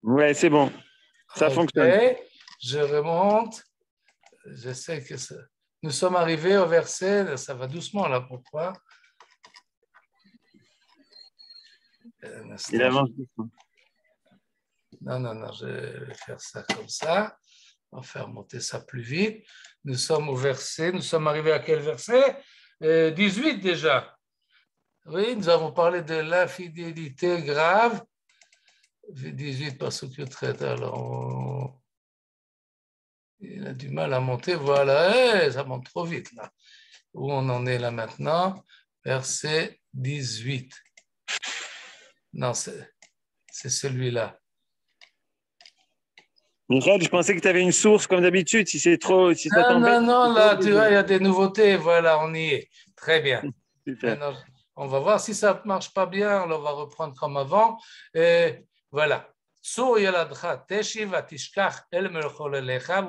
Ouais, c'est bon. Ça fonctionne. Je remonte. Je sais que nous sommes arrivés au verset, ça va doucement là, pourquoi? Il avance doucement. Non, je vais faire ça comme ça. On va faire monter ça plus vite. Nous sommes au verset, nous sommes arrivés à quel verset? 18 déjà. Oui, nous avons parlé de l'infidélité grave. 18 parce que traite, alors il a du mal à monter. Voilà, ça monte trop vite là. Où on en est là maintenant? Verset 18. Non, c'est celui-là. Michael, je pensais que tu avais une source comme d'habitude. Si c'est trop, si ça t'embête. Non, là, tu vois, il y a des nouveautés. Voilà, on y est. Très bien. Super. Maintenant, on va voir si ça ne marche pas bien. On va reprendre comme avant. Et voilà. Vous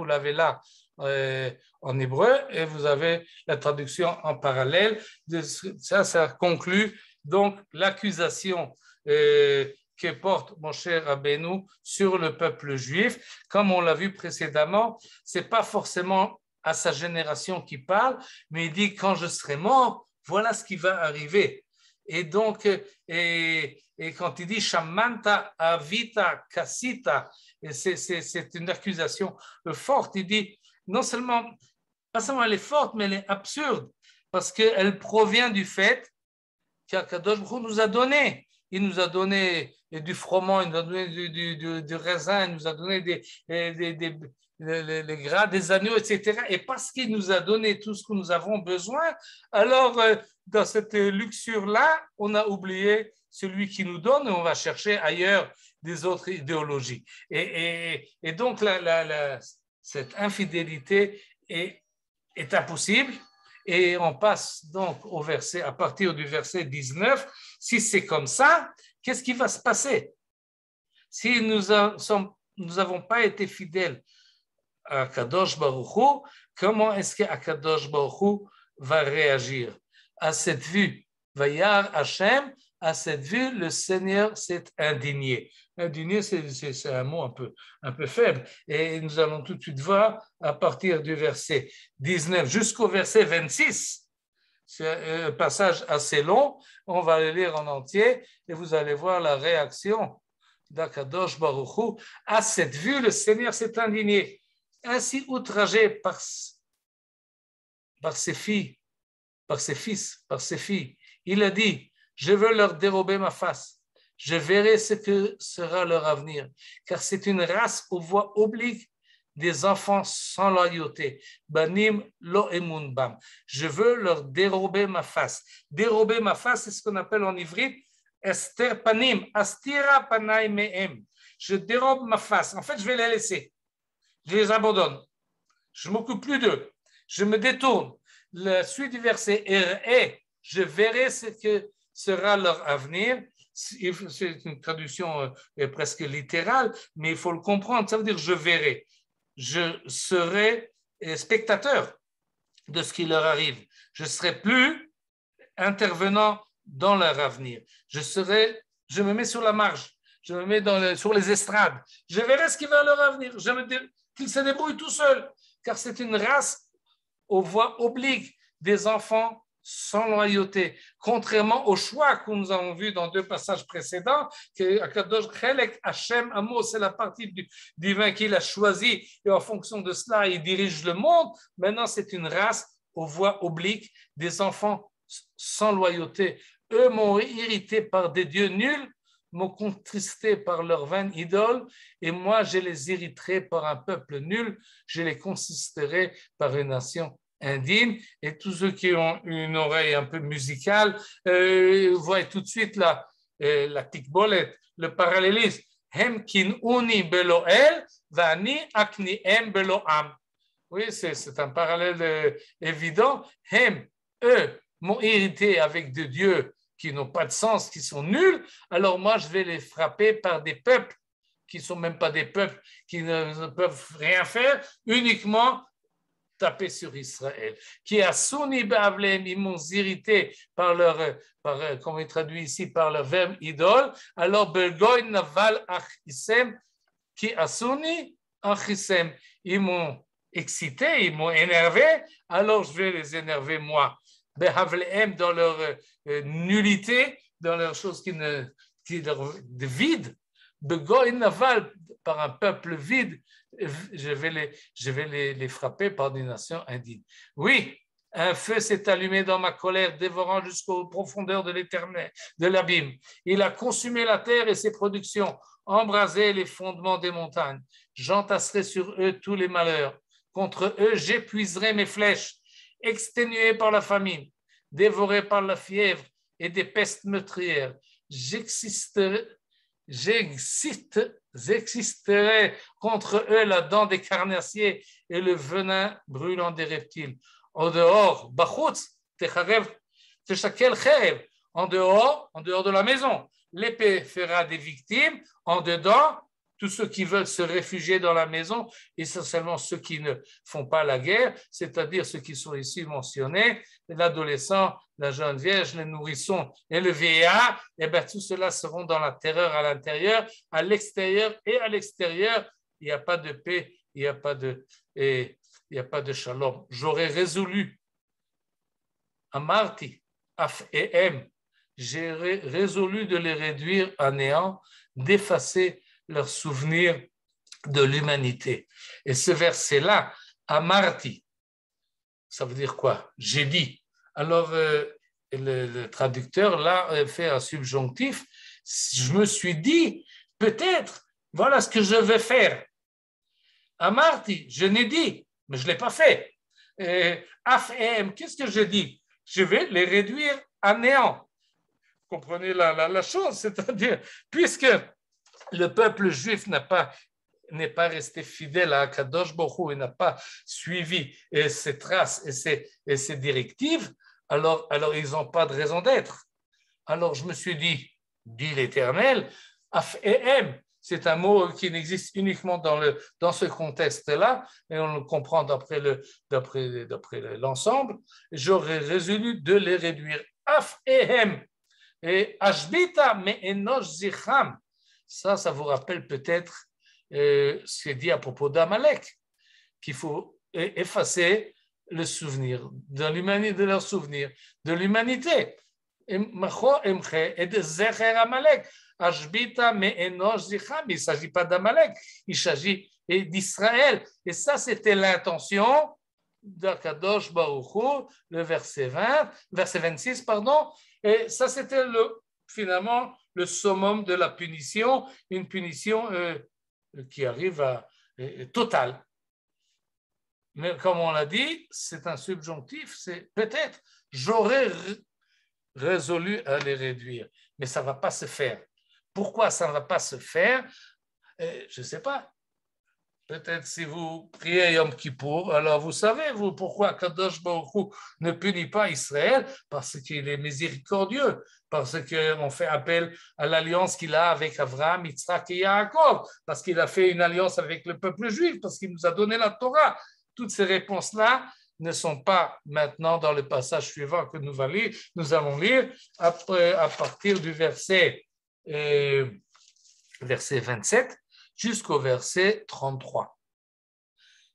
l'avez là en hébreu et vous avez la traduction en parallèle. Ça conclut donc l'accusation que porte mon cher Rabbeinu sur le peuple juif. Comme on l'a vu précédemment, ce n'est pas forcément à sa génération qui parle, mais il dit quand je serai mort, voilà ce qui va arriver. Et donc, et quand il dit Shamanta Avita Kasita, c'est une accusation forte. Il dit non seulement, pas seulement elle est forte, mais elle est absurde, parce qu'elle provient du fait qu'Akadosh Baruch Hu nous a donné. Il nous a donné du froment, il nous a donné du raisin, il nous a donné les gras, des agneaux, etc. Et parce qu'il nous a donné tout ce que nous avons besoin, alors dans cette luxure-là, on a oublié celui qui nous donne et on va chercher ailleurs des autres idéologies. Et donc, cette infidélité est impossible. Et on passe donc au verset, à partir du verset 19. Si c'est comme ça, qu'est-ce qui va se passer? Si nous n'avons pas été fidèles à Kadosh Baruch Hu, comment est-ce que Kadosh Baruch Hu va réagir à cette vue? Vayar Hashem, à cette vue, le Seigneur s'est indigné. Indigné, c'est un mot un peu faible. Et nous allons tout de suite voir à partir du verset 19 jusqu'au verset 26. C'est un passage assez long. On va le lire en entier et vous allez voir la réaction d'Akadosh Baruch Hu. À cette vue, le Seigneur s'est indigné. Ainsi outragé par ses filles, par ses fils, par ses filles. Il a dit, je veux leur dérober ma face. Je verrai ce que sera leur avenir, car c'est une race aux voies obliques des enfants sans loyauté. Banim lo emun bam. Je veux leur dérober ma face. Dérober ma face, c'est ce qu'on appelle en ivrite ester panim, astira panay mehem. Je dérobe ma face. En fait, je vais les laisser. Je les abandonne. Je ne m'occupe plus d'eux. Je me détourne. La suite du verset est je verrai ce que sera leur avenir. C'est une traduction presque littérale, mais il faut le comprendre. Ça veut dire je verrai. Je serai spectateur de ce qui leur arrive. Je ne serai plus intervenant dans leur avenir. Je me mets sur la marge. Je me mets sur les estrades. Je verrai ce qui va leur avenir. Qu'ils se débrouillent tout seuls, car c'est une race aux voies obliques des enfants sans loyauté, contrairement au choix que nous avons vu dans deux passages précédents, que Akadosh Chelek Hashem Amo, c'est la partie du divin qu'il a choisi, et en fonction de cela, il dirige le monde. Maintenant, c'est une race aux voies obliques des enfants sans loyauté. Eux m'ont irrité par des dieux nuls, m'ont contristé par leurs vaines idoles, et moi, je les irriterai par un peuple nul, je les consisterai par une nation indigne. Et tous ceux qui ont une oreille un peu musicale voient tout de suite la tikbolet, le parallélisme. Hem kin uni beloel, vani akni em beloam. Oui, c'est un parallèle évident. Hem, eux, m'ont irrité avec des dieux qui n'ont pas de sens, qui sont nuls, alors moi, je vais les frapper par des peuples qui ne sont même pas des peuples, qui ne peuvent rien faire, uniquement tapé sur Israël. Qui a souni be'avlehem, ils m'ont irrité par leur, comme il traduit ici, par leur verbe idole. Alors, begoy naval achisem, qui a souni achisem, ils m'ont excité, ils m'ont énervé, alors je vais les énerver moi. Be'avlehem, dans leur nullité, dans leurs choses qui de vide. Begoy naval, par un peuple vide, je vais les frapper par des nations indignes. Oui, un feu s'est allumé dans ma colère, dévorant jusqu'aux profondeurs de l'éternel, de l'abîme. Il a consumé la terre et ses productions, embrasé les fondements des montagnes. J'entasserai sur eux tous les malheurs. Contre eux, j'épuiserai mes flèches, exténués par la famine, dévorés par la fièvre et des pestes meurtrières. J'existerai contre eux la dent des carnassiers et le venin brûlant des reptiles. En dehors, en dehors de la maison, l'épée fera des victimes. En dedans, tous ceux qui veulent se réfugier dans la maison, essentiellement ceux qui ne font pas la guerre, c'est-à-dire ceux qui sont ici mentionnés, l'adolescent, la jeune vierge, les nourrissons et le vieillard, et bien tout cela seront dans la terreur à l'intérieur, à l'extérieur et à l'extérieur. Il n'y a pas de paix, il n'y a pas de shalom. J'aurais résolu, amarti, af et em, j'ai résolu de les réduire à néant, d'effacer leur souvenir de l'humanité. Et ce verset-là, amarti, ça veut dire quoi? J'ai dit. Alors, le traducteur, là, fait un subjonctif. Je me suis dit, peut-être, voilà ce que je vais faire. Amarti, je n'ai dit, mais je ne l'ai pas fait. Afem, qu'est-ce que je dis? Je vais les réduire à néant. Vous comprenez la chose? C'est-à-dire, puisque le peuple juif n'est pas resté fidèle à Kadosh Baruch Hu et n'a pas suivi ses traces et ses directives, alors ils n'ont pas de raison d'être. Alors je me suis dit l'Éternel, Af-Em, c'est un mot qui n'existe uniquement dans ce contexte-là, et on le comprend d'après l'ensemble. J'aurais résolu de les réduire. Af-Em, et Ashbita me enosh zicham. Ça vous rappelle peut-être ce qui est dit à propos d'Amalek, qu'il faut effacer le souvenir de leur souvenir de l'humanité. Et de Zecher Amalek. Ashbita me enosh zicham. Il ne s'agit pas d'Amalek, il s'agit d'Israël. Et ça, c'était l'intention d'Akadosh Baruch Hu, le verset 26, pardon. Et ça, c'était finalement le summum de la punition, une punition qui arrive à totale. Mais comme on l'a dit, c'est un subjonctif, c'est peut-être, j'aurais résolu à les réduire, mais ça ne va pas se faire. Pourquoi ça ne va pas se faire? Je ne sais pas. Peut-être si vous priez Yom Kippour, alors vous savez, pourquoi Kadosh Baruch Hu ne punit pas Israël? Parce qu'il est miséricordieux, parce qu'on fait appel à l'alliance qu'il a avec Abraham, Yitzhak et Yaakov, parce qu'il a fait une alliance avec le peuple juif, parce qu'il nous a donné la Torah. Toutes ces réponses-là ne sont pas maintenant dans le passage suivant que nous allons lire à partir du verset 27 jusqu'au verset 33.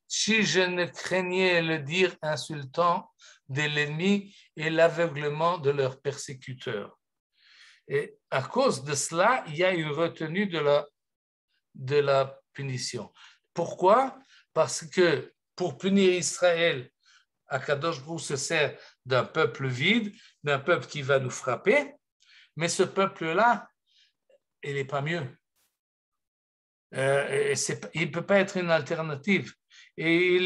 Si je ne craignais le dire insultant de l'ennemi et l'aveuglement de leurs persécuteurs. Et à cause de cela, il y a une retenue de la punition. Pourquoi? Parce que pour punir Israël, Akadosh Baruch Hu se sert d'un peuple vide, d'un peuple qui va nous frapper, mais ce peuple-là, il n'est pas mieux. Il ne peut pas être une alternative. Et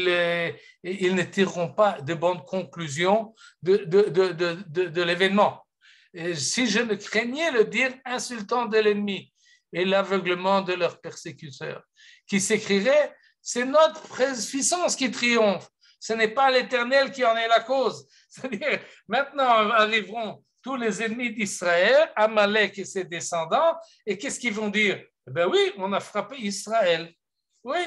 ils ne tireront pas de bonnes conclusions de l'événement. Et si je ne craignais le dire insultant de l'ennemi et l'aveuglement de leurs persécuteurs, qui s'écrirait, c'est notre puissance qui triomphe. Ce n'est pas l'Éternel qui en est la cause. C'est-à-dire, maintenant arriveront tous les ennemis d'Israël, Amalek et ses descendants, et qu'est-ce qu'ils vont dire? Ben oui, on a frappé Israël. Oui,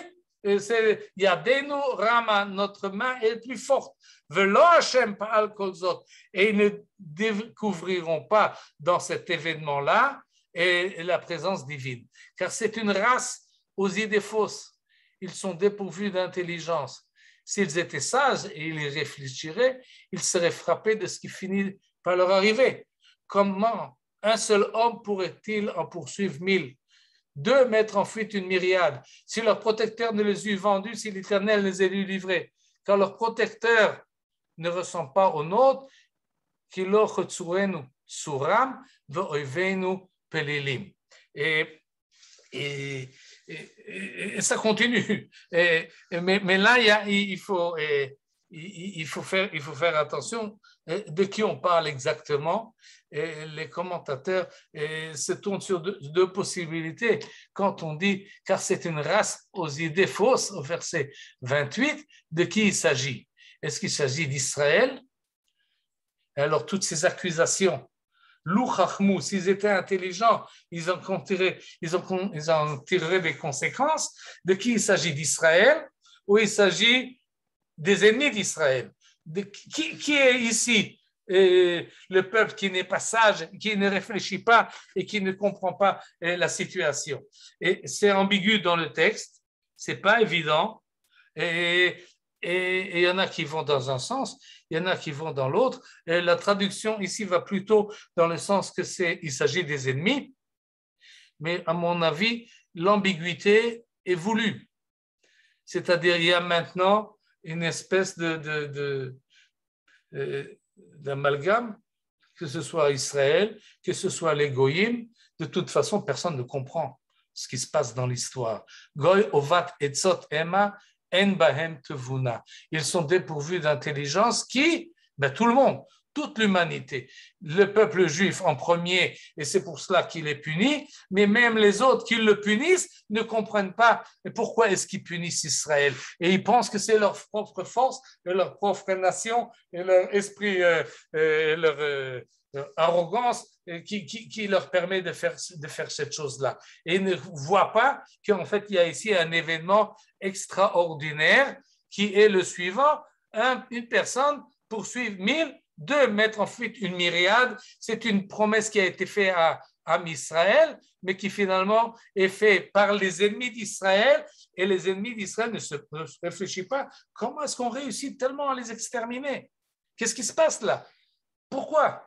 c'est Yadenu Rama, notre main est plus forte. Velo Hashem Pa'al Kol Zot. Et ils ne découvriront pas dans cet événement-là la présence divine. Car c'est une race aux idées fausses. Ils sont dépourvus d'intelligence. S'ils étaient sages et ils y réfléchiraient, ils seraient frappés de ce qui finit par leur arriver. Comment un seul homme pourrait-il en poursuivre 1000? Deux, mettre en fuite une myriade. Si leur protecteur ne les eût vendus, si l'Éternel les eût livrés, car leur protecteur ne ressemble pas au nôtre, et ça continue. Mais là, il faut faire attention de qui on parle exactement. Et les commentateurs se tournent sur deux possibilités. Quand on dit « car c'est une race aux idées fausses » au verset 28, de qui il s'agit? Est-ce qu'il s'agit d'Israël? Alors toutes ces accusations, l'Ouchachmou, s'ils étaient intelligents, ils en tireraient des conséquences. De qui il s'agit? D'Israël ou il s'agit des ennemis d'Israël? Qui est ici le peuple qui n'est pas sage, qui ne réfléchit pas et qui ne comprend pas la situation? Et c'est ambigu dans le texte, c'est pas évident. Et il y en a qui vont dans un sens, il y en a qui vont dans l'autre. Et la traduction ici va plutôt dans le sens que il s'agit des ennemis, mais à mon avis, l'ambiguïté est voulue. C'est-à-dire, il y a maintenant une espèce d'amalgame, que ce soit Israël, que ce soit les Goïm. De toute façon, personne ne comprend ce qui se passe dans l'histoire. Goy ovat etzot ema en bahem tevuna. Ils sont dépourvus d'intelligence qui, tout le monde, toute l'humanité, le peuple juif en premier, et c'est pour cela qu'il est puni, mais même les autres qui le punissent ne comprennent pas pourquoi est-ce qu'ils punissent Israël. Et ils pensent que c'est leur propre force, leur propre nation, et leur esprit, leur arrogance qui leur permet de faire cette chose-là. Et ils ne voient pas qu'en fait, il y a ici un événement extraordinaire qui est le suivant. Une personne poursuit 1000, deux, mettre en fuite une myriade. C'est une promesse qui a été faite à Israël, mais qui finalement est faite par les ennemis d'Israël. Et les ennemis d'Israël ne se réfléchissent pas. Comment est-ce qu'on réussit tellement à les exterminer? Qu'est-ce qui se passe là? Pourquoi?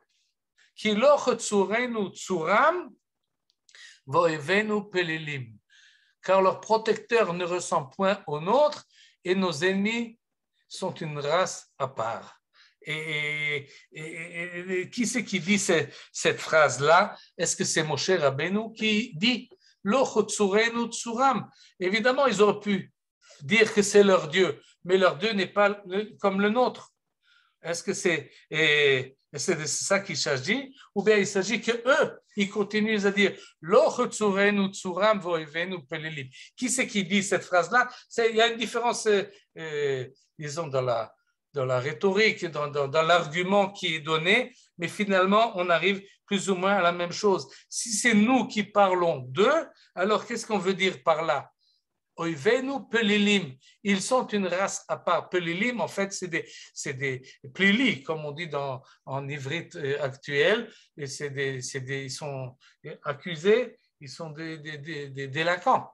Car leur protecteur ne ressemble point au nôtre et nos ennemis sont une race à part. Et qui c'est qui dit cette phrase-là? Est-ce que c'est Moshe Rabbeinu qui dit Lo chotsurenu tsuram? Évidemment, ils auraient pu dire que c'est leur Dieu, mais leur Dieu n'est pas comme le nôtre. Est-ce que c'est de ça qu'il s'agit? Ou bien il s'agit qu'eux, ils continuent à dire Lo chotsurenu tsuram voivenu pelelim. Qui c'est qui dit cette phrase-là? Il y a une différence, disons, dans la rhétorique, dans l'argument qui est donné, mais finalement, on arrive plus ou moins à la même chose. Si c'est nous qui parlons d'eux, alors qu'est-ce qu'on veut dire par là? Oivenu pelilim, ils sont une race à part. Pelilim, en fait, c'est des plili, comme on dit en ivrite actuel, et ils sont accusés, ils sont des délinquants.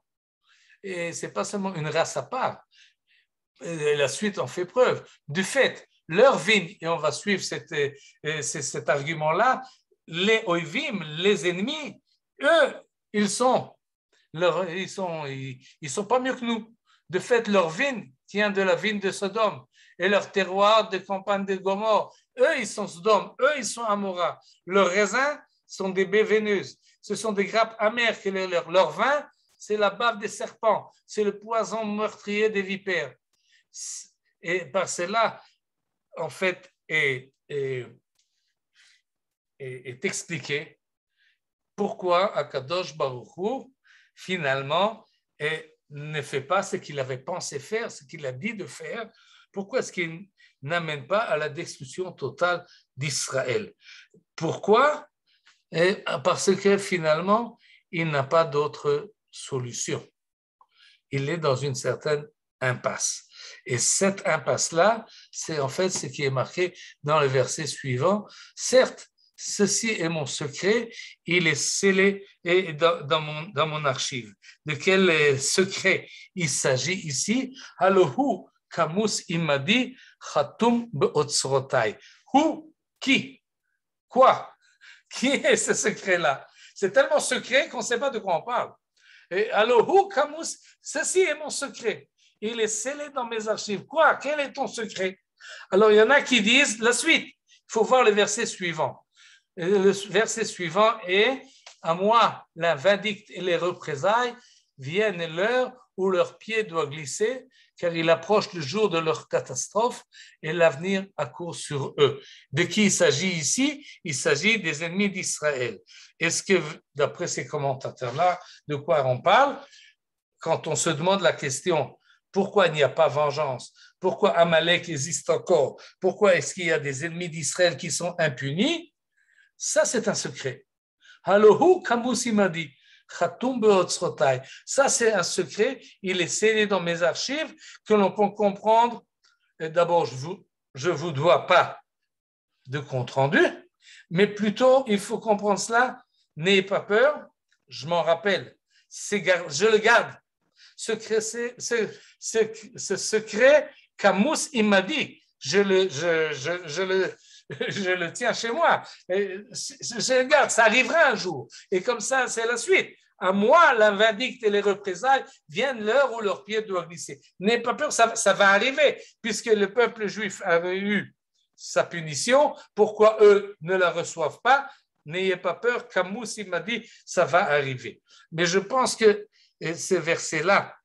Et ce n'est pas seulement une race à part. Et la suite en fait preuve. Du fait, leur vigne, et on va suivre cet argument-là, les oivim, les ennemis, eux, ils sont pas mieux que nous. De fait, leur vigne tient de la vigne de Sodome et leur terroir de campagne de Gomorre. Eux, ils sont Sodome, eux, ils sont Amora. Leurs raisins sont des baies veineuses. Ce sont des grappes amères que leur vin, c'est la bave des serpents, c'est le poison meurtrier des vipères. Et par cela, en fait, est expliqué pourquoi Akadosh Baruch Hu, finalement, ne fait pas ce qu'il avait pensé faire, ce qu'il a dit de faire. Pourquoi est-ce qu'il n'amène pas à la destruction totale d'Israël? Pourquoi? Parce que finalement, il n'a pas d'autre solution. il est dans une certaine impasse. Et cette impasse-là, c'est en fait ce qui est marqué dans le verset suivant. Certes, ceci est mon secret, il est scellé dans mon archive. De quel secret il s'agit ici? Alohu kamus imadi khatum beotsrotai. Who? Qui? Quoi? Qui est ce secret-là? C'est tellement secret qu'on ne sait pas de quoi on parle. Et Alohu kamus, ceci est mon secret. Il est scellé dans mes archives. Quoi? Quel est ton secret? Alors, il y en a qui disent la suite. Il faut voir le verset suivant. Le verset suivant est « À moi, la vindicte et les représailles viennent l'heure où leur pied doit glisser, car il approche le jour de leur catastrophe et l'avenir accourt sur eux. » De qui il s'agit ici? Il s'agit des ennemis d'Israël. Est-ce que, d'après ces commentateurs-là, de quoi on parle? Quand on se demande la question, pourquoi il n'y a pas vengeance? Pourquoi Amalek existe encore? Pourquoi est-ce qu'il y a des ennemis d'Israël qui sont impunis? Ça, c'est un secret. Alohu kamusimadi, khatum beotsrotai. Ça, c'est un secret. Il est scellé dans mes archives que l'on peut comprendre. D'abord, je vous dois pas de compte rendu, mais plutôt, il faut comprendre cela. N'ayez pas peur. Je m'en rappelle. Je le garde. Ce secret, Camus, il m'a dit, je le tiens chez moi. Je regarde, ça arrivera un jour. Et comme ça, c'est la suite. À moi, la vindicte et les représailles viennent l'heure où leur pied doit glisser. N'ayez pas peur, ça va arriver, puisque le peuple juif avait eu sa punition. Pourquoi eux ne la reçoivent pas? N'ayez pas peur, Camus, il m'a dit, ça va arriver. Mais je pense que ce verset-là,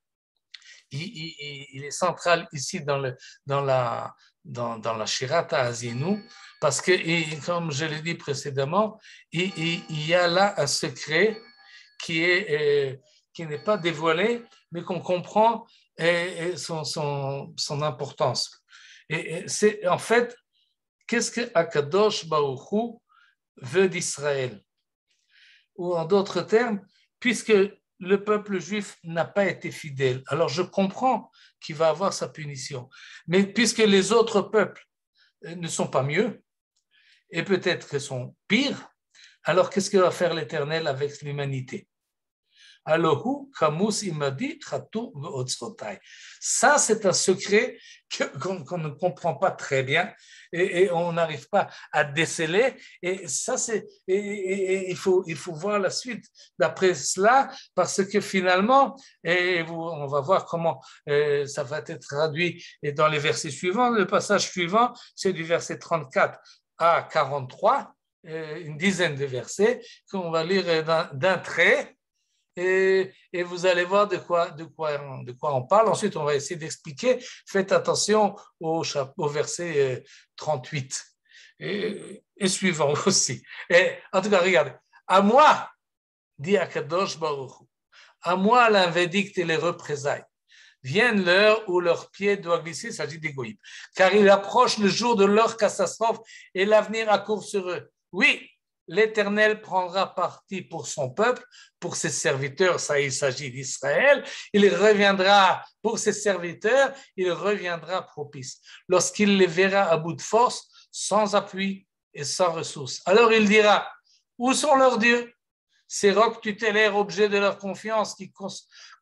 il est central ici dans la Shirata Azinu, parce que, comme je l'ai dit précédemment, il y a là un secret qui n'est pas dévoilé, mais qu'on comprend son importance. Et c'est en fait, qu'est-ce que Akadosh Baruch Hu veut d'Israël? Ou en d'autres termes, puisque le peuple juif n'a pas été fidèle, alors je comprends qu'il va avoir sa punition. Mais puisque les autres peuples ne sont pas mieux, et peut-être qu'ils sont pires, alors qu'est-ce que va faire l'Éternel avec l'humanité? Alohu kamus imadi chatu veotsrotai. Ça, c'est un secret qu'on ne comprend pas très bien et on n'arrive pas à déceler. Et ça, il faut voir la suite d'après cela, parce que finalement, on va voir comment ça va être traduit dans les versets suivants. Le passage suivant, c'est du verset 34 à 43, une dizaine de versets qu'on va lire d'un trait. Et vous allez voir de quoi on parle. Ensuite, on va essayer d'expliquer. Faites attention au verset 38 et suivant aussi. Et, en tout cas, regardez. À moi, dit Akadosh Baruch Hu, à moi la vindicte et les représailles. Vienne l'heure où leur pied doit glisser, il s'agit des goïms, car il approche le jour de leur catastrophe et l'avenir accourt sur eux. Oui, l'Éternel prendra parti pour son peuple, pour ses serviteurs, ça il s'agit d'Israël, il reviendra pour ses serviteurs, il reviendra propice, lorsqu'il les verra à bout de force, sans appui et sans ressources. Alors il dira, où sont leurs dieux? Ces rocs tutélaires, objets de leur confiance, qui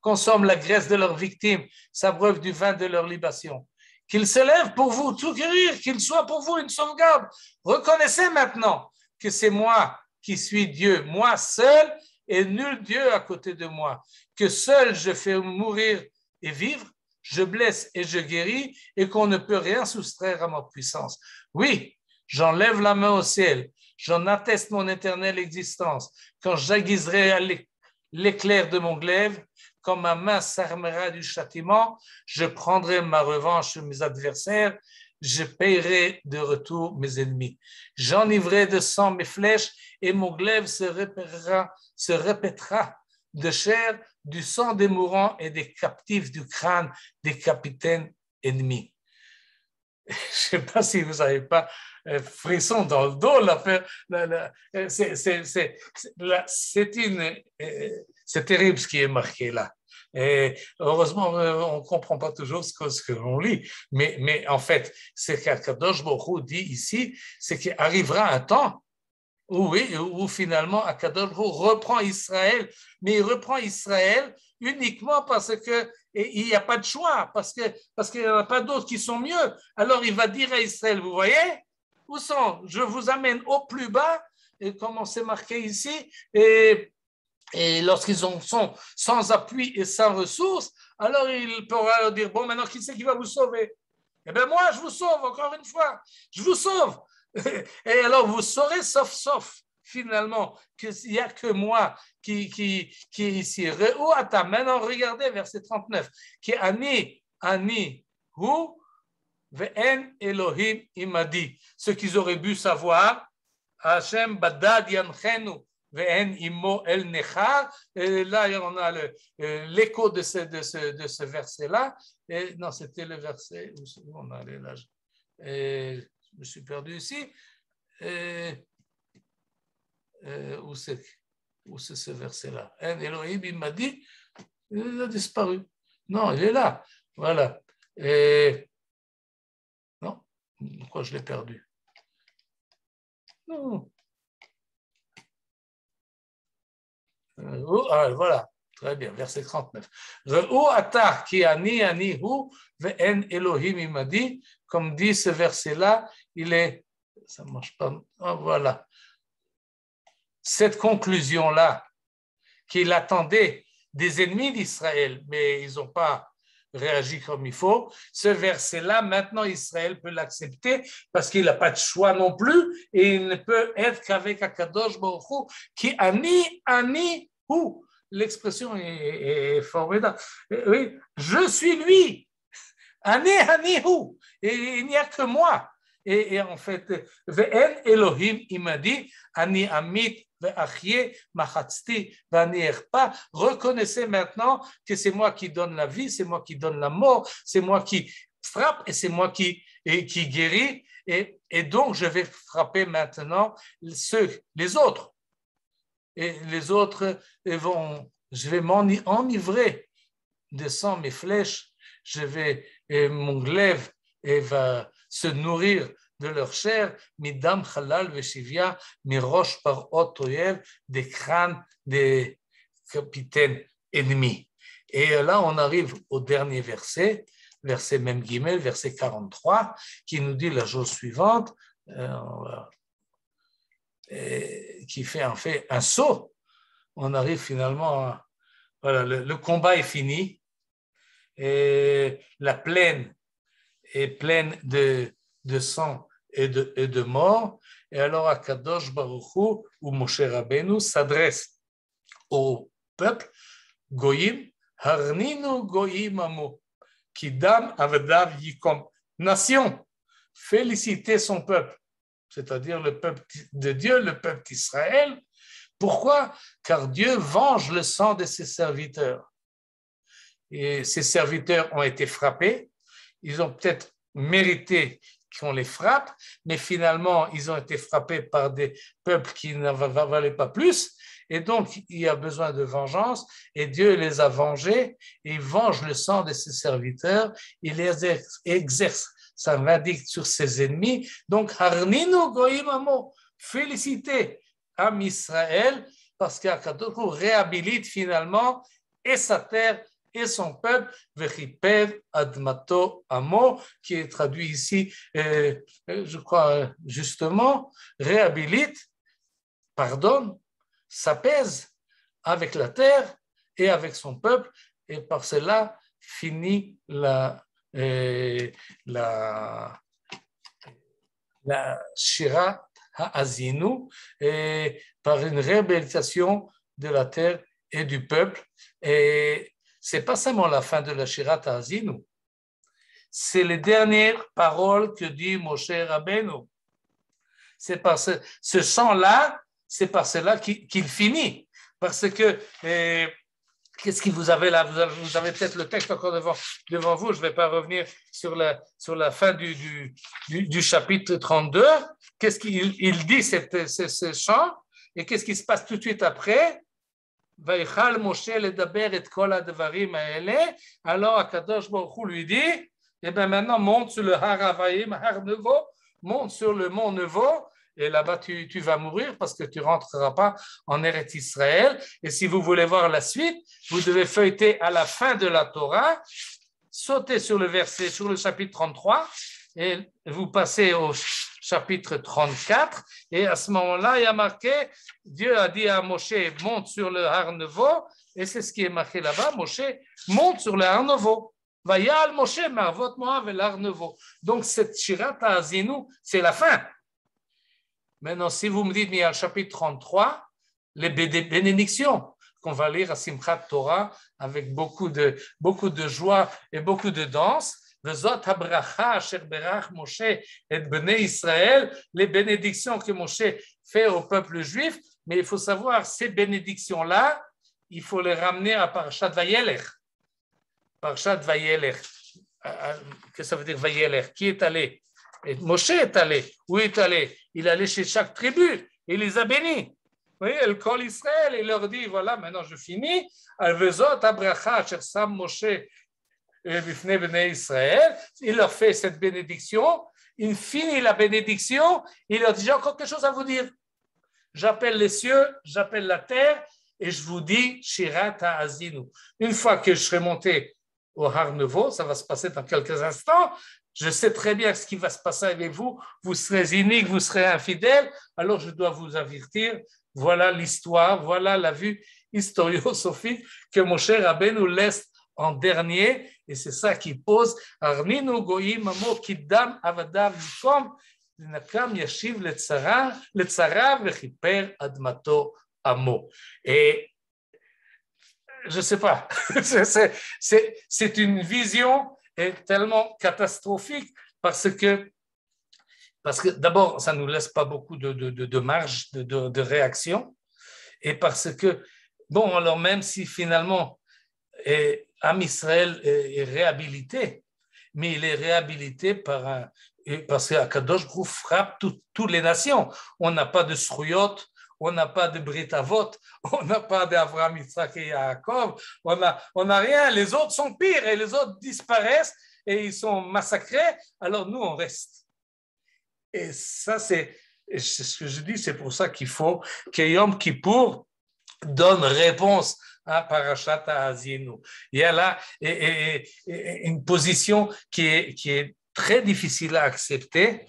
consomment la graisse de leurs victimes, s'abreuvent du vin de leur libation. Qu'ils se lèvent pour vous tout guérir, qu'ils soient pour vous une sauvegarde. Reconnaissez maintenant que c'est moi qui suis Dieu, moi seul, et nul Dieu à côté de moi, que seul je fais mourir et vivre, je blesse et je guéris, et qu'on ne peut rien soustraire à ma puissance. Oui, j'enlève la main au ciel, j'en atteste mon éternelle existence, quand j'aiguiserai l'éclair de mon glaive, quand ma main s'armera du châtiment, je prendrai ma revanche sur mes adversaires, je paierai de retour mes ennemis. J'enivrerai de sang mes flèches et mon glaive se répétera de chair, du sang des mourants et des captifs du crâne des capitaines ennemis. Je ne sais pas si vous n'avez pas frisson dans le dos. C'est terrible ce qui est marqué là. Et heureusement, on ne comprend pas toujours ce que l'on lit. Mais en fait, ce qu'Akadosh Baruch Hu dit ici, c'est qu'il arrivera un temps où finalement Akadosh Baruch Hu reprend Israël. Mais il reprend Israël uniquement parce que il n'y a pas de choix, parce qu'il n'y en a pas d'autres qui sont mieux. Alors il va dire à Israël, vous voyez, où sont? Je vous amène au plus bas, et comme on s'est marqué ici, et lorsqu'ils sont sans appui et sans ressources, alors il pourra leur dire, bon, maintenant, qui c'est qui va vous sauver? Eh bien, moi, je vous sauve, encore une fois, je vous sauve. Et alors, vous saurez, sauf, finalement, qu'il n'y a que moi qui est ici. Maintenant, regardez, verset 39, qui est Ani, Hu, Ve'en Elohim imadi. Ce qu'ils auraient dû savoir, Hashem Badad Yanchenu, Ve'en Imo El Nechar. Et là, on a l'écho de ce verset-là. Et, non, c'était le verset, où on allait là? Je me suis perdu ici. Où c'est ce verset-là? En Elohim, il m'a dit, il a disparu. Non, il est là. Voilà. Non, pourquoi je l'ai perdu? Non. Voilà. Très bien, verset 39. Comme dit ce verset-là, il est. Ça ne marche pas. Voilà. Cette conclusion-là, qu'il attendait des ennemis d'Israël, mais ils n'ont pas réagi comme il faut. Ce verset-là, maintenant, Israël peut l'accepter parce qu'il n'a pas de choix non plus et il ne peut être qu'avec Akadosh Baruch Hu, qui ani, hu. L'expression est formidable. Oui, je suis lui. Ani, hu. Et il n'y a que moi. Et en fait, Ve'en Elohim, il m'a dit, Ani Amit, reconnaissez maintenant que c'est moi qui donne la vie, c'est moi qui donne la mort, c'est moi qui frappe et c'est moi qui guérit. Et donc, je vais frapper maintenant les autres. Et les autres je vais m'enivrer de sang, mes flèches, mon glaive va se nourrir de leur chair, midam halal veshivia, mirosh par otoyev, des crânes des capitaines ennemis. Et là, on arrive au dernier verset même Gimel, verset 43, qui nous dit la chose suivante, qui fait en fait un saut. On arrive finalement voilà, le combat est fini, et la plaine est pleine de sang et de mort. Et alors Akadosh Baruch Hu ou Moshe Rabbeinu s'adresse au peuple, Goyim, Harninu Goyim Amo, Kidam Avadav Yikom, nation, félicitez son peuple, c'est-à-dire le peuple de Dieu, le peuple d'Israël. Pourquoi? Car Dieu venge le sang de ses serviteurs. Et ses serviteurs ont été frappés, ils ont peut-être mérité qu'on les frappe, mais finalement, ils ont été frappés par des peuples qui ne valaient pas plus, et donc il y a besoin de vengeance, et Dieu les a vengés, et il venge le sang de ses serviteurs, il les exerce sa vindicte sur ses ennemis. Donc, Harninu Goyim Amo, félicitez Am Israël, parce qu'Akadosh réhabilite finalement et sa terre et son peuple, Vechipev Admato Amo, qui est traduit ici, je crois justement, réhabilite, pardonne, s'apaise avec la terre et avec son peuple, et par cela finit la Shirat Ha'azinu, par une réhabilitation de la terre et du peuple. Et c'est pas seulement la fin de la Shirat Ha'azinu, c'est les dernières paroles que dit Moshe Rabbeinu. C'est par ce chant-là, c'est par cela qu'il finit. Parce que, qu'est-ce que vous avez là? Vous avez peut-être le texte encore devant vous. Je ne vais pas revenir sur la fin du chapitre 32. Qu'est-ce qu'il dit, ce chant? Et qu'est-ce qui se passe tout de suite après? ויכל משה לדבר את כל הדברים האלה, alors הקדוש ברוך הוא lui dit, et bien maintenant monte sur le Har Avaim, Har Nevo, monte sur le mont Nevo, et là-bas tu vas mourir parce que tu ne rentreras pas en Eretz Israël. Et si vous voulez voir la suite, vous devez feuilleter à la fin de la Torah, sauter sur le chapitre 33, et vous passez au chapitre 34, et à ce moment-là, il y a marqué, Dieu a dit à Moshe, monte sur le Har Nevo, et c'est ce qui est marqué là-bas, Moshe monte sur le Har Nevo. Vayal Moshe marvot Moav et l'Ar Nevo. Donc cette Shirat HaAzinu, c'est la fin. Maintenant, si vous me dites, mais il y a le chapitre 33, les bénédictions qu'on va lire à Simchat Torah avec beaucoup de joie et beaucoup de danse. Vezot habracha asher berach Moshe et Bnei Israël, les bénédictions que Moshe fait au peuple juif. Mais il faut savoir, ces bénédictions-là, il faut les ramener à Parashat Vayelech. Parashat Vayelech. Qu'est-ce que ça veut dire Vayelech? Qui est allé? Et Moshe est allé. Où est allé? Il est allé chez chaque tribu. Il les a bénis. Vous voyez, el kol Israël, il leur dit, voilà, maintenant je finis. Al vezot habracha asher sam Moshe bifnei bnei Israël. Il leur fait cette bénédiction. Il finit la bénédiction. Il leur dit, j'ai encore quelque chose à vous dire. J'appelle les cieux, j'appelle la terre, et je vous dis, Shirat HaAzinu. Une fois que je serai monté au Har Nevo, ça va se passer dans quelques instants, je sais très bien ce qui va se passer avec vous, vous serez iniques, vous serez infidèles, alors je dois vous avertir, voilà l'histoire, voilà la vue historiosophique que Moshe Rabbeinu laisse en dernier, et c'est ça qui pose, Arninu goyim amo kiddam avadav yikom, Nakam yashiv letzara vechiper admato amo. Et je ne sais pas, c'est une vision tellement catastrophique parce que d'abord, ça ne nous laisse pas beaucoup de marge de réaction, et parce que, bon, alors même si finalement Am Israël est réhabilité, mais il est réhabilité parce qu'Akadosh Baruch Hu frappe toutes les nations. On n'a pas de Sruyot, on n'a pas de Brit Avot, on n'a pas d'Avraham, Yitzhak et Yaakov, on n'a rien. Les autres sont pires et les autres disparaissent et ils sont massacrés, alors nous on reste. Et ça c'est ce que je dis, c'est pour ça qu'il faut que Yom Kippour donne réponse à Parashat HaAzinu. Il y a là une position qui est très difficile à accepter,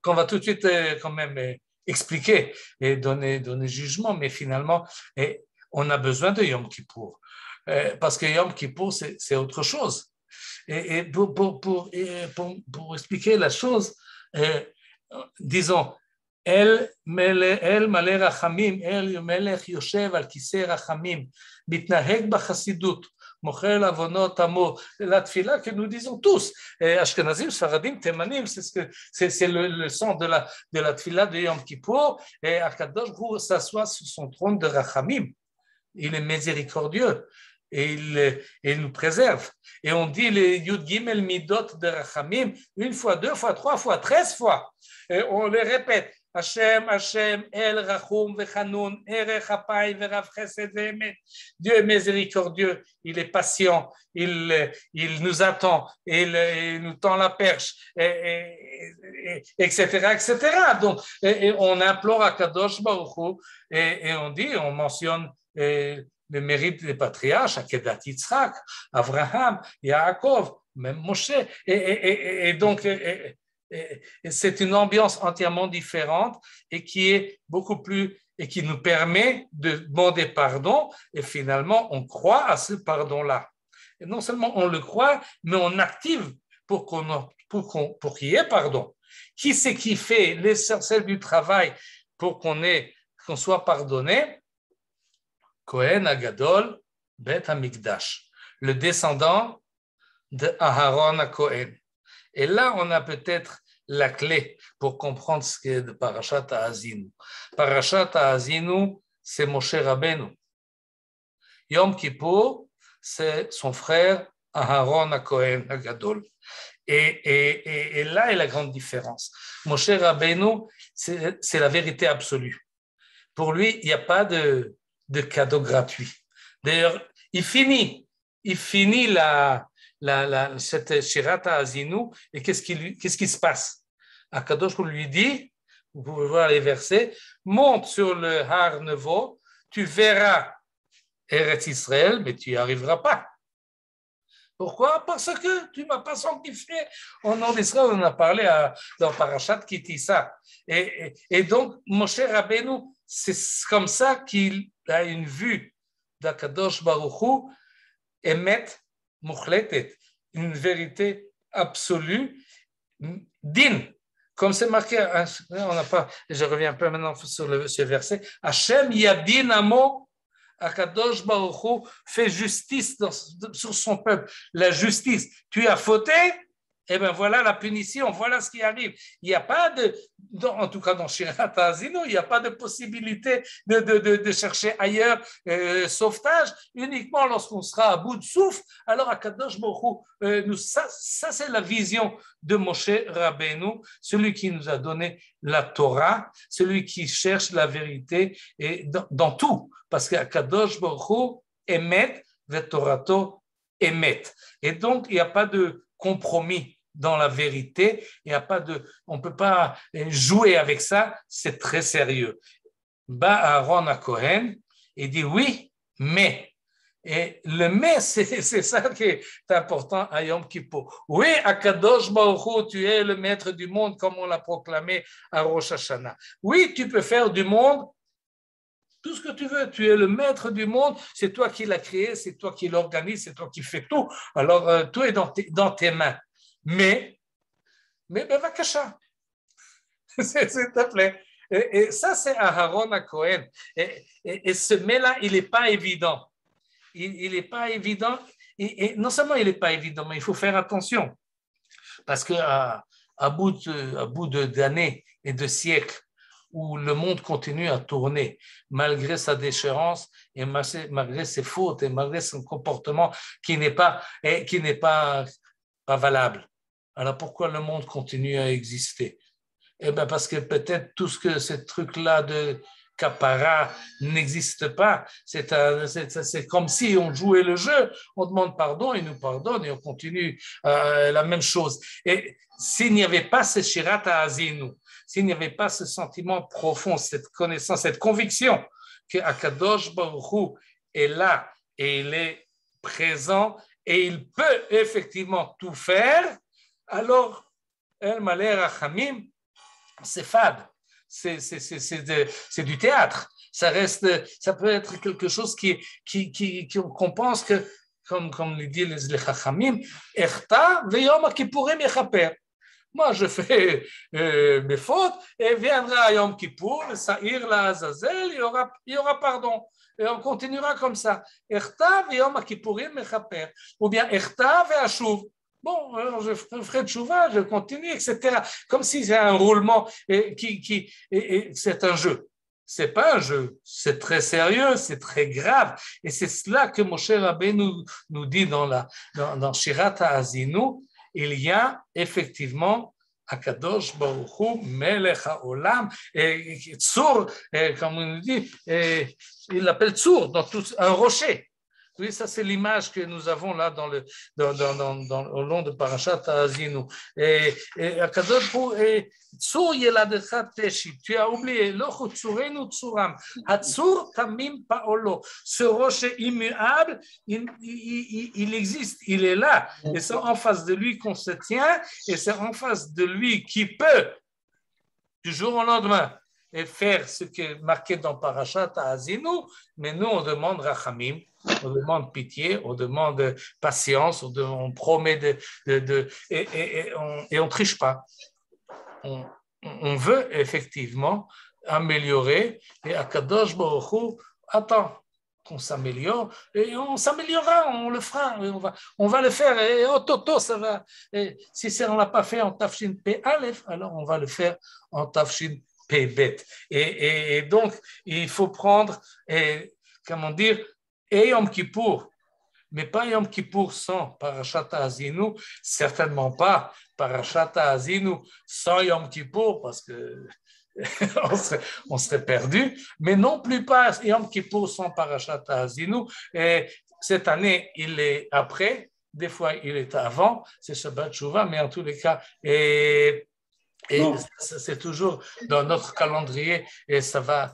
qu'on va tout de suite quand même expliquer et donner jugement, mais finalement, on a besoin de Yom Kippour, parce que Yom Kippour, c'est autre chose. Et pour expliquer la chose, disons, El Malé Rachamim, El Melech Yoshev al Kisei Rachamim, Mitnaheg Bachassidut, Mochel Avonot Amo, la tfila que nous disons tous, Ashkenazim, Sfaradim, Temanim, c'est le son de la tfila de Yom Kippour, et Akadosh Baruch Hu s'assoit sur son trône de Rachamim. Il est miséricordieux et il nous préserve. Et on dit les Yud Gimel Midot de Rachamim une fois, 2 fois, 3 fois, 13 fois, et on les répète. Hashem, Hashem, El Rachum Vechanun, Erech Hapai Verav Chesed Ve'emet. Dieu est miséricordieux, il est patient, il nous attend, il nous tend la perche, etc., etc. Donc, on implore à Kadosh Baruch Hu, et on mentionne le mérite des patriarches, Akedat Yitzhak, Avraham, Yaakov, même Moshe, et donc, et c'est une ambiance entièrement différente et qui est beaucoup plus et qui nous permet de demander pardon, et finalement on croit à ce pardon-là. Et non seulement on le croit, mais on active pour qu'il y ait pardon. Qui c'est qui fait l'essentiel du travail pour qu'on soit pardonné? Kohen Agadol Bet Hamikdash, le descendant de Aharon à Kohen. Et là, on a peut-être la clé pour comprendre ce qu'est de Parashat HaAzinu. Parashat HaAzinu, c'est Moshe Rabbeinu. Yom Kippour, c'est son frère Aharon HaKohen HaGadol. Et là est la grande différence. Moshe Rabbeinu, c'est la vérité absolue. Pour lui, il n'y a pas de de cadeaux gratuits. D'ailleurs, il finit cette Shirat Ha'azinu, et qu'est-ce qui se passe? Akadosh lui dit, vous pouvez voir les versets, monte sur le Har Nevo, tu verras Eretz Israël, mais tu n'y arriveras pas. Pourquoi? Parce que tu ne m'as pas sanctifié. Au nom d'Israël, on a parlé dans Parashat Kitissa. Et donc, Moshe Rabbeinu, c'est comme ça qu'il a une vue d'Akadosh Baruch Hu, Emet Muchletet, une vérité absolue, din. Comme c'est marqué, on n'a pas, je reviens un peu maintenant sur ce verset, Hashem Yadin Amo, Akadosh Baruch Hu fait justice sur son peuple. La justice, tu as fauté, et bien voilà la punition, voilà ce qui arrive. Il n'y a pas en tout cas dans Shirat Ha'azinu, il n'y a pas de possibilité de chercher ailleurs sauvetage, uniquement lorsqu'on sera à bout de souffle. Alors Akadosh Baruch Hu, ça c'est la vision de Moshe Rabbeinu, celui qui nous a donné la Torah, celui qui cherche la vérité et dans tout. Parce qu'Akadosh Baruch Hu émet, vetorato émet. Et donc, il n'y a pas de compromis dans la vérité, on ne peut pas jouer avec ça, c'est très sérieux. Aaron à Cohen et dit oui, mais. Et le mais, c'est ça qui est important à Yom Kippour. Oui, Akadosh Baruch Hu, tu es le maître du monde, comme on l'a proclamé à Rosh Hashanah. Oui, tu peux faire du monde tout ce que tu veux, tu es le maître du monde, c'est toi qui l'as créé, c'est toi qui l'organise, c'est toi qui fais tout. Alors, tout est dans tes mains. Mais Bevakasha, s'il te plaît. Et ça, c'est Aharon à Cohen. Et ce mais-là, il n'est pas évident. Il n'est pas évident. Et non seulement il n'est pas évident, mais il faut faire attention. Parce qu'à bout d'années et de siècles, où le monde continue à tourner malgré sa déchéance et malgré ses fautes et malgré son comportement qui n'est pas valable. Alors pourquoi le monde continue à exister? Eh bien parce que peut-être tout ce truc-là de Kapara n'existe pas. C'est comme si on jouait le jeu, on demande pardon, il nous pardonne et on continue la même chose. Et s'il n'y avait pas ce Shirat Ha'azinu, s'il n'y avait pas ce sentiment profond, cette connaissance, cette conviction que Akadosh Baruch Hu est là et il est présent et il peut effectivement tout faire, alors El Malé Rachamim, c'est fade, c'est du théâtre. Ça peut être quelque chose qu'on pense que, comme le disent les Chachamim, Echta veyom Kippourim yechaper. Moi, je fais mes fautes et viendra Yom Kippour, le Sa'ir la Azazel, il y aura pardon. Et on continuera comme ça. Echta veyom Kippourim yechaper. Ou bien Echta ve'ashuv. Bon, alors je ferai tchouva, je continue, etc. Comme si c'est un roulement et c'est un jeu. C'est pas un jeu, c'est très sérieux, c'est très grave. Et c'est cela que Moshe Rabbeinu nous dit dans Shirat Ha'azinu. Il y a effectivement Akadosh Baruch Hu, Melech HaOlam, et Tzur, comme on dit, il l'appelle Tzur, dans un rocher. Oui, ça c'est l'image que nous avons là au long de Parashat Ha'azinu. Et Akadosh Baruch Hu, Tzur yeladecha teshi. Tu as oublié, Lochu tzurenu tzuram. Hatzur tamim paolo. Ce rocher immuable, il existe, il est là. Et c'est en face de lui qu'on se tient, et c'est en face de lui qui peut, du jour au lendemain, et faire ce qui est marqué dans Parashat Ha'azinu. Mais nous, on demande rachamim, on demande pitié, on demande patience, on promet et on ne triche pas. On veut effectivement améliorer, et Akadosh Baruch Hu attend qu'on s'améliore, et on s'améliorera, on le fera, et on va le faire, et autoto, ça va. Et si on ne l'a pas fait en Tafshin P Aleph, alors on va le faire en Tafshin P Bet. Et donc, il faut prendre, comment dire, et Yom Kippour, mais pas Yom Kippour sans Parashat Ha'azinu, certainement pas Parashat Ha'azinu sans Yom Kippour, parce que on serait perdu, mais non plus pas Yom Kippour sans Parashat Haazinu. Et cette année, il est après, des fois il est avant, c'est Shabbat Shuvah, mais en tous les cas, et c'est toujours dans notre calendrier et ça va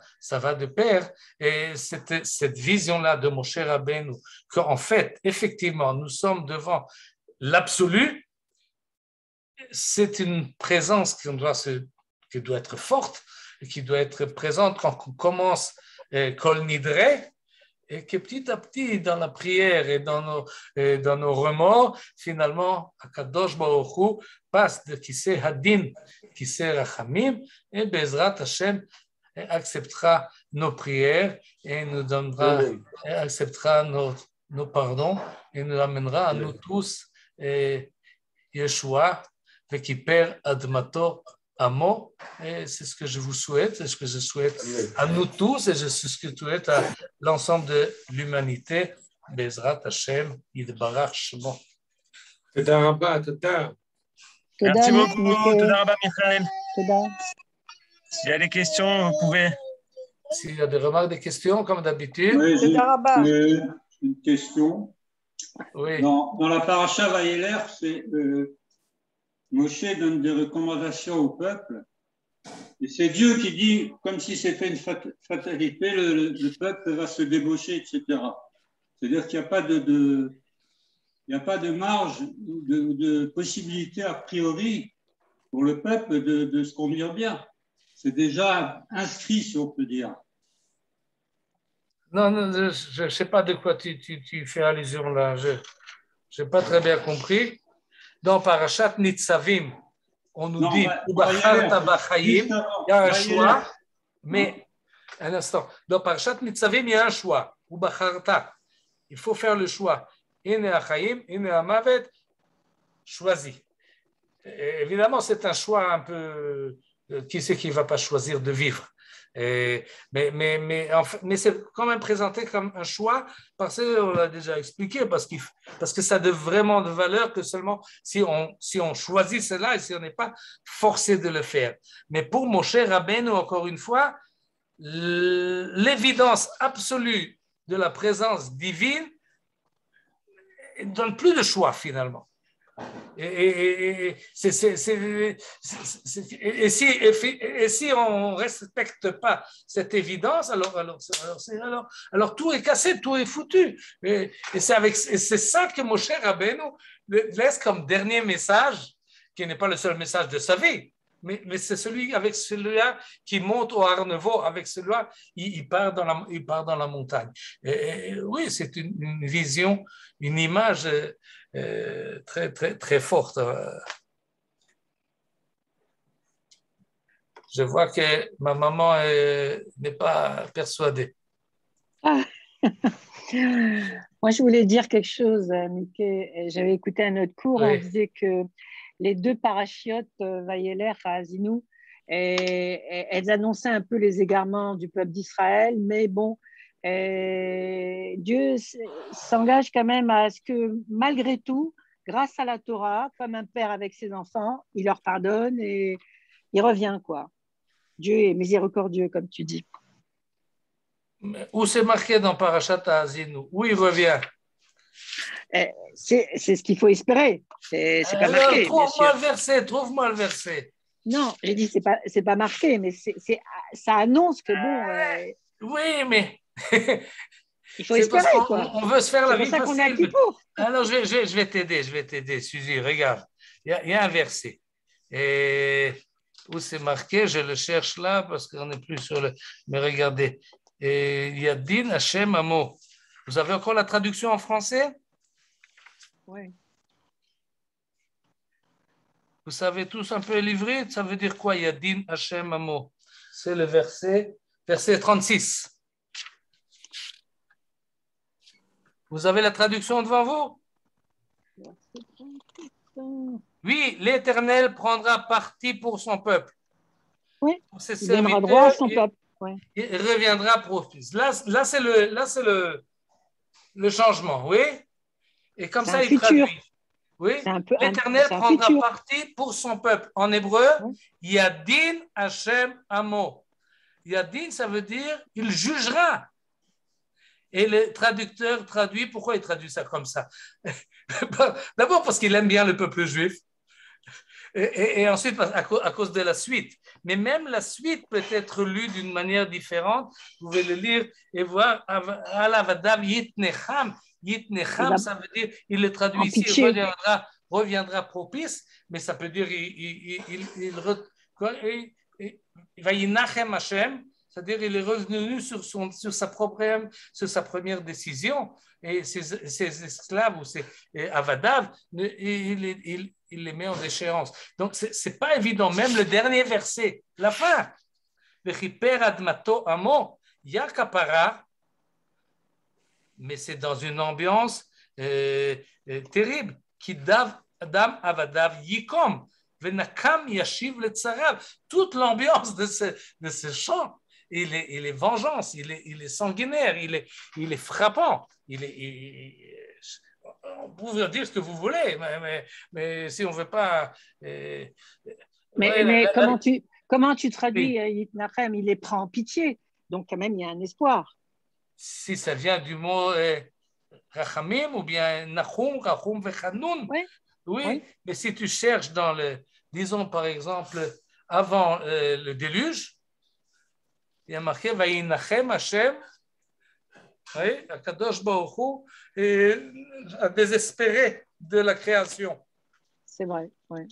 de pair. Et cette vision-là de Moshe Rabbeinu, qu'en fait, effectivement, nous sommes devant l'absolu, c'est une présence qui doit être forte, et qui doit être présente quand on commence Kol Nidre, et que petit à petit, dans la prière et dans nos remords, finalement, Akadosh Baruch Hu passe de Kiseh Hadin, Kiseh Rachamim, et Bezrat Hashem acceptera nos prières et nous donnera, acceptera nos pardons et nous amènera à nous tous Yeshua, Vekiper Admato Amo, et c'est ce que je vous souhaite, c'est ce que je souhaite à nous tous, et c'est ce que je souhaite à l'ensemble de l'humanité. Bezrat Hashem, Yidbarach Shemo. Toda Rabba, Toda. Merci beaucoup, Toda Rabba Michael. Toda. S'il y a des questions, vous pouvez. S'il y a des remarques, des questions, comme d'habitude. Oui, Toda Rabba. j'ai une question. Oui. Dans la paracha Vayeler, c'est Moshe donne des recommandations au peuple. Et c'est Dieu qui dit, comme si c'était une fatalité, le peuple va se débaucher, etc. C'est-à-dire qu'il n'y a pas il n'y a pas de marge, de possibilité a priori pour le peuple de se conduire bien. C'est déjà inscrit, si on peut dire. Non, je ne sais pas de quoi tu fais allusion là. Je n'ai pas très bien compris. Dans Parashat Nitzavim, on nous dit Ubacharta Bachayim, il y a un choix, mais un instant. Dans Parashat Nitzavim, il y a un choix. Ubacharta, il faut faire le choix. Ine Achayim, Ine Amavet, choisi. Évidemment, c'est un choix un peu. Qui c'est qui ne va pas choisir de vivre? Mais c'est quand même présenté comme un choix parce qu'on l'a déjà expliqué, parce que ça a vraiment de valeur que seulement si on choisit cela et si on n'est pas forcé de le faire. Mais pour Moshe Rabbeinu, encore une fois, l'évidence absolue de la présence divine ne donne plus de choix finalement. Et si on ne respecte pas cette évidence, alors tout est cassé, tout est foutu. Et c'est ça que Moshe Rabbeinu laisse comme dernier message, qui n'est pas le seul message de sa vie, mais c'est celui-là qui monte au Har Nevo, avec celui-là, il part dans la montagne. Et oui, c'est une vision, une image très, très, très forte. Je vois que ma maman n'est pas persuadée. Ah. Moi, je voulais dire quelque chose, Mickey. J'avais écouté un autre cours, Oui. on disait que les deux parachiotes, Vayeler et Haazinu, elles annonçaient un peu les égarements du peuple d'Israël, mais bon, Dieu s'engage quand même à ce que, malgré tout, grâce à la Torah, comme un père avec ses enfants, il leur pardonne et il revient, quoi. Dieu est miséricordieux, comme tu dis. Où c'est marqué dans Parashat Haazinu? Où il revient? C'est ce qu'il faut espérer. C'est pas marqué. Trouve-moi le verset. Non, j'ai dit c'est pas marqué, mais ça annonce que bon. Oui, mais il faut espérer, quoi. On veut se faire la vie facile. C'est pour ça qu'on est à Kippour. Alors je vais t'aider, Suzy. Regarde, il y a un verset. Et où c'est marqué? Je le cherche là parce qu'on n'est plus sur le. Mais regardez, il y a Din Hashem Amo. Vous avez encore la traduction en français? Oui. Vous savez tous un peu l'ivrit? Ça veut dire quoi? Yadin Hashem Amo. C'est le verset 36. Vous avez la traduction devant vous? Oui, l'Éternel prendra parti pour son peuple. Oui, pour ses il donnera serviteurs, droit à son peuple. Ouais. Il reviendra pour plus. Là c'est le changement, oui? Et comme C'est ça, un il futur. traduit. Oui, C'est un peu l'Éternel c'est un prendra futur. parti pour son peuple. En hébreu, Oui. Yadin Hashem Amo. Yadin, ça veut dire il jugera. Et le traducteur traduit, pourquoi il traduit ça comme ça? D'abord parce qu'il aime bien le peuple juif. Et ensuite, à cause de la suite. Mais même la suite peut être lue d'une manière différente. Vous pouvez le lire et voir. Alavadav Yitnecham. Yitnecham, ça veut dire, il le traduit ici, il reviendra propice, mais ça peut dire, il va Yinachem Hashem, c'est-à-dire il est revenu sur sa première décision. Et ses esclaves ou ses avadav, il les met en déchéance. Donc, ce n'est pas évident. Même le dernier verset, la fin, le chiper admato amo, yakapara, mais c'est dans une ambiance terrible. Kidav adam avadav yikom, venakam yashiv le tsarav. Toute l'ambiance de ce chant, il est vengeance, il est sanguinaire, il est frappant, on peut dire ce que vous voulez, mais si on ne veut pas... mais comment tu traduis Yitnachem? Il les prend en pitié, donc quand même il y a un espoir. Si ça vient du mot Rachamim ou bien Nachum, Rachum vechanoun, oui, mais si tu cherches dans disons par exemple, avant le déluge, il y a marqué Vayinachem Hashem, oui, Akadosh Baruch Hu, désespéré de la création. C'est vrai, oui.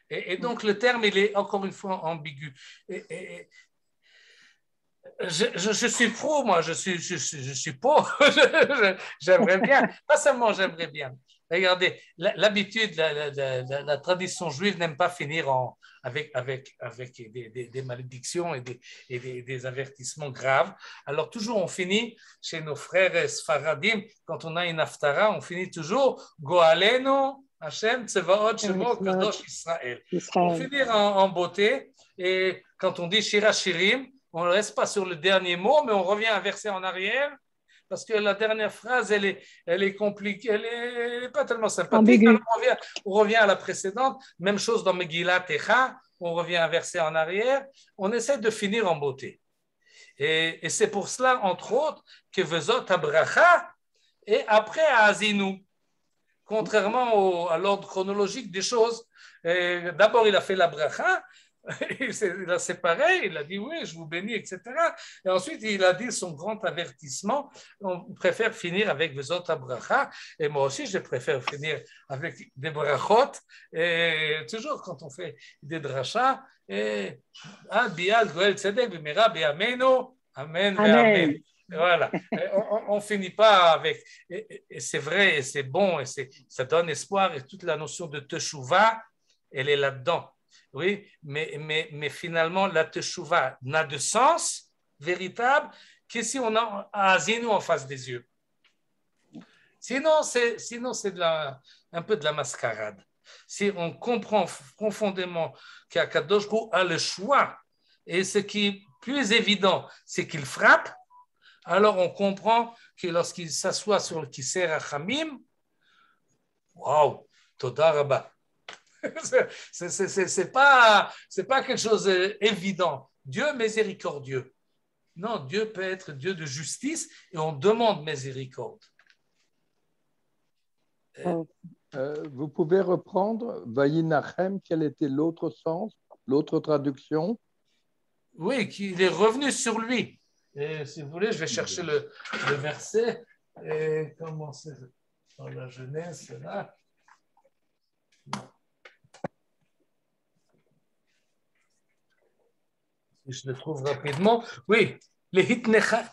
Et donc le terme, il est encore une fois ambigu. Je suis pro, moi, je suis pauvre, j'aimerais bien, pas seulement j'aimerais bien. Regardez, l'habitude, la tradition juive n'aime pas finir avec des malédictions et des avertissements graves. Alors toujours on finit, chez nos frères Sfaradim, quand on a une haftara, on finit toujours Goalenu Hashem Tsevaot Shemo Kadosh Israël. Pour finir en beauté, et quand on dit Shira Shirim, on ne reste pas sur le dernier mot, mais on revient un verset en arrière, parce que la dernière phrase, elle est compliquée, elle n'est pas tellement sympathique. Alors on revient à la précédente. Même chose dans Megillat Techa, on revient un verset en arrière. On essaie de finir en beauté. Et c'est pour cela, entre autres, que Vezot Abracha et après Azinu. Contrairement à l'ordre chronologique des choses, d'abord il a fait la bracha, c'est pareil, il a dit oui, je vous bénis, etc. Et ensuite, il a dit son grand avertissement, on préfère finir avec Vezot Abracha, et moi aussi, je préfère finir avec des brachot, et toujours quand on fait des drachas, et Bial Goel Tzedek B'mira B'Yameinu, Amen Amen. Voilà, on finit pas avec, et c'est vrai, et c'est bon, et ça donne espoir, et toute la notion de teshuva, elle est là-dedans. Oui, mais finalement, la teshuva n'a de sens véritable que si on a Azinu en face des yeux. Sinon, c'est un peu de la mascarade. Si on comprend profondément qu'Akadosh Baruch Hu a le choix, et ce qui est plus évident, c'est qu'il frappe, alors on comprend que lorsqu'il s'assoit sur le Kisser Rachamim, waouh, Toda Rabba. C'est pas quelque chose d'évident. Dieu miséricordieux. Non, Dieu peut être Dieu de justice et on demande miséricorde. Vous pouvez reprendre Vayinachem, quel était l'autre sens, l'autre traduction? Oui, qu'il est revenu sur lui. Et si vous voulez, je vais chercher le verset. Et comment c'est dans la Genèse, c'est là. Si je le trouve rapidement. Oui, les Hitnecham.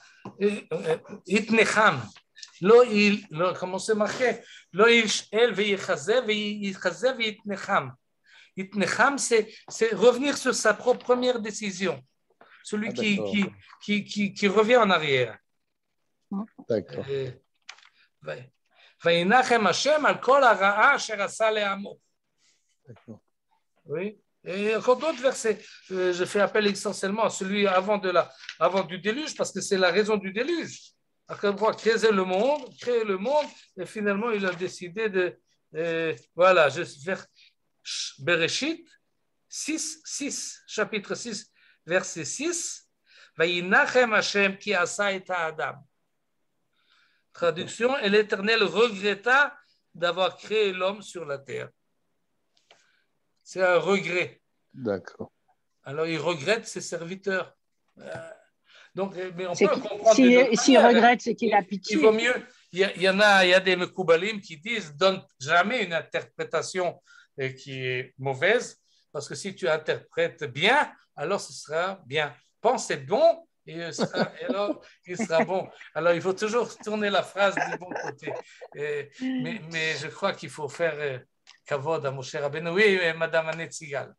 Comment c'est marqué? Lo il veyichazeh veyitnecham. Hitnecham, c'est revenir sur sa propre première décision. Celui qui revient en arrière. D'accord. Vayinachem Hashem al kol hara'a asher asa le'amo. Oui. Et encore d'autres versets. Je fais appel essentiellement à celui avant du déluge, parce que c'est la raison du déluge. Akadosh créer le monde, et finalement il a décidé Voilà, vers Bereshit 6, chapitre 6, verset 6. Vayinachem Hashem ki asa et Adam. Traduction, et l'Éternel regretta d'avoir créé l'homme sur la terre. C'est un regret. D'accord. Alors, il regrette ses serviteurs. Donc, mais on C'est peut qu'il- comprendre. s'il regrette, c'est qu'il a pitié. Il vaut mieux. Il y a des Mekoubalim qui disent donne jamais une interprétation qui est mauvaise, parce que si tu interprètes bien, alors ce sera bien. Pense est bon, et alors il sera bon. Alors il faut toujours tourner la phrase du bon côté. Mais je crois qu'il faut faire kavod à Moshe Rabbeinu. Oui, Madame Annette Sigal.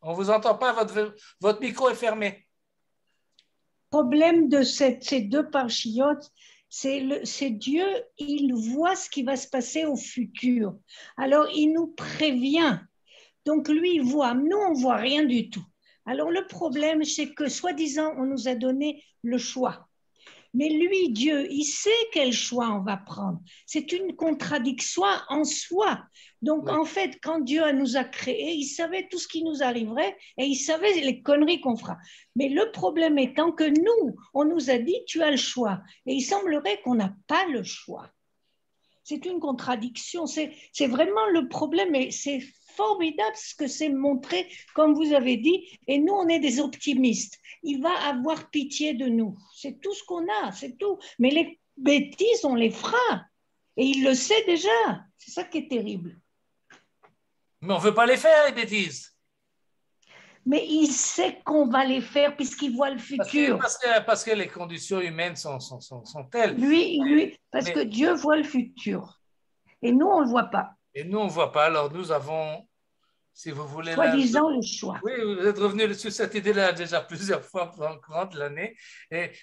On ne vous entend pas, votre micro est fermé. Le problème de ces deux parchiotes, c'est Dieu, il voit ce qui va se passer au futur. Alors, il nous prévient. Donc, lui, il voit. Nous, on ne voit rien du tout. Alors, le problème, c'est que, soi-disant, on nous a donné le choix. Mais lui, Dieu, il sait quel choix on va prendre. C'est une contradiction en soi. Donc, Oui. en fait, quand Dieu nous a créés, il savait tout ce qui nous arriverait et il savait les conneries qu'on fera. Mais le problème étant que nous, on nous a dit, tu as le choix. Et il semblerait qu'on n'a pas le choix. C'est une contradiction. C'est vraiment le problème et c'est formidable ce que c'est montré, comme vous avez dit. Et nous, on est des optimistes. Il va avoir pitié de nous. C'est tout ce qu'on a, c'est tout. Mais les bêtises, on les fera. Et il le sait déjà. C'est ça qui est terrible. Mais on ne veut pas les faire, les bêtises. Mais il sait qu'on va les faire puisqu'il voit le futur. Parce que les conditions humaines sont telles. Lui, parce que Dieu voit le futur. Et nous, on ne le voit pas. Et nous, on ne voit pas. Alors, nous avons, si vous voulez... Soi-disant le choix. Oui, vous êtes revenu sur cette idée-là déjà plusieurs fois dans le courant de l'année. Mais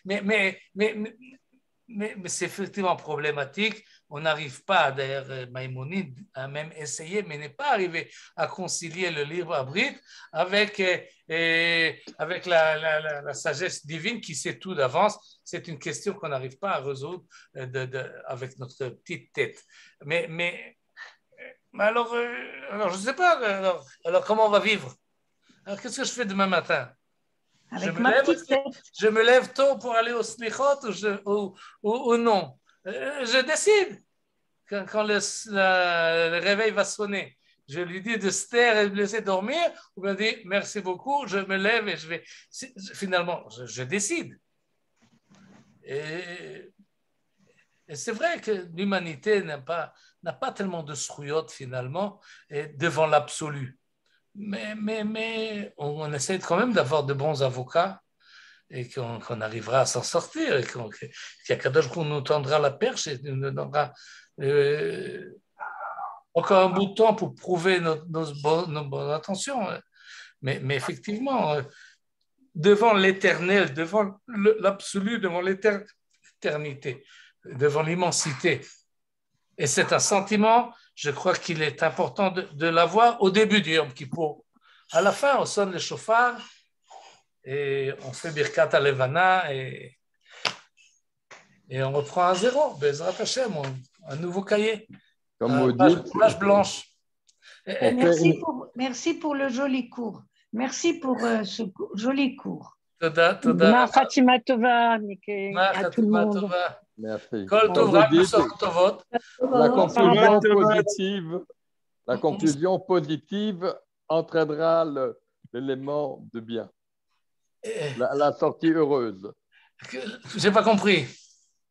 c'est effectivement problématique. On n'arrive pas, d'ailleurs, Maïmonide a même essayé, mais n'est pas arrivé à concilier le libre arbitre avec la sagesse divine qui sait tout d'avance. C'est une question qu'on n'arrive pas à résoudre avec notre petite tête. Mais alors, je ne sais pas. Alors, comment on va vivre? Alors, qu'est-ce que je fais demain matin? Avec ma petite tête. Je me lève tôt pour aller au slichot ou non? Je décide quand le réveil va sonner. Je lui dis de se taire et de me laisser dormir, ou bien dit merci beaucoup, je me lève et je vais. Finalement, je décide. Et c'est vrai que l'humanité n'a pas tellement de srouillotte finalement devant l'absolu. Mais on essaie quand même d'avoir de bons avocats et qu'on arrivera à s'en sortir et qu'Akadosh Baruch Hu nous tendra la perche et nous donnera encore un bout de temps pour prouver nos bonnes intentions. Mais effectivement, devant l'éternel, devant l'absolu, devant l'éternité, devant l'immensité. Et c'est un sentiment, je crois qu'il est important de l'avoir au début du Yom Kippour. À la fin, on sonne le chauffard et on fait Birkat Alevana et on reprend à zéro, Bezrat Hashem, un nouveau cahier, page blanche. Merci pour le joli cours. Merci pour ce joli cours. Toda. Ma Fatima Tova, à tout le monde. Merci. La conclusion positive entraînera l'élément de bien. La sortie heureuse. Je n'ai pas compris.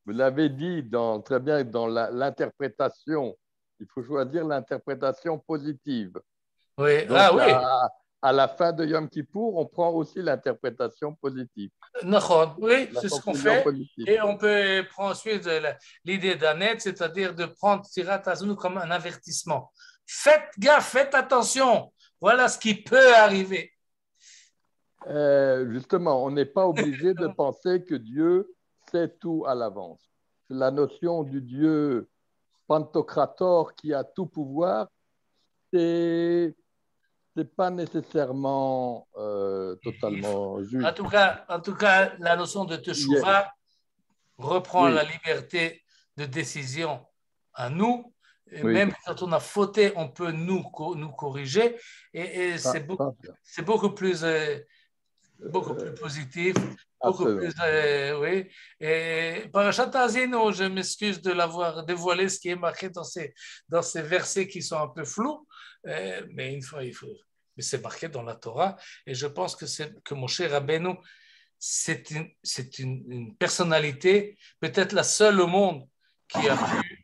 Vous l'avez dit très bien dans l'interprétation. Il faut choisir l'interprétation positive. Oui. Donc, oui. À la fin de Yom Kippour, on prend aussi l'interprétation positive. Oui, c'est ce qu'on fait. Positive. Et on peut prendre ensuite l'idée d'Annette, c'est-à-dire de prendre Tirat Aznou comme un avertissement. Faites gaffe, faites attention. Voilà ce qui peut arriver. Justement, on n'est pas obligé de penser que Dieu sait tout à l'avance. La notion du Dieu Pantocrator qui a tout pouvoir, c'est pas nécessairement totalement juste. En tout cas, la notion de Teshuvah reprend la liberté de décision à nous. Et Oui. même quand on a fauté, on peut nous corriger. Et c'est beaucoup plus positif, beaucoup plus, oui. Et Parashat Haazinu, je m'excuse de l'avoir dévoilé, ce qui est marqué dans ces versets qui sont un peu flous, mais mais c'est marqué dans la Torah. Et je pense que Moshe Rabbeinu, c'est une personnalité, peut-être la seule au monde qui a pu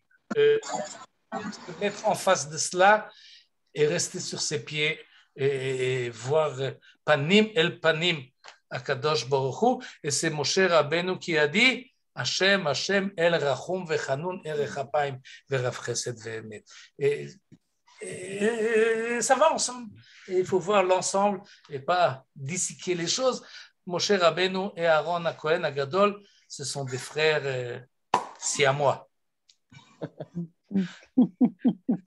se mettre en face de cela et rester sur ses pieds et voir Panim el Panim à Kadosh Baruch Hu. Et c'est Moshe Rabbeinu qui a dit Hashem, Hashem el Rachum vechanun erech apayim verav chesed ve'emet. Et ça va ensemble. Et il faut voir l'ensemble et pas disséquer les choses. Moshe Rabbeinu et Aaron HaKohen HaGadol, ce sont des frères siamois.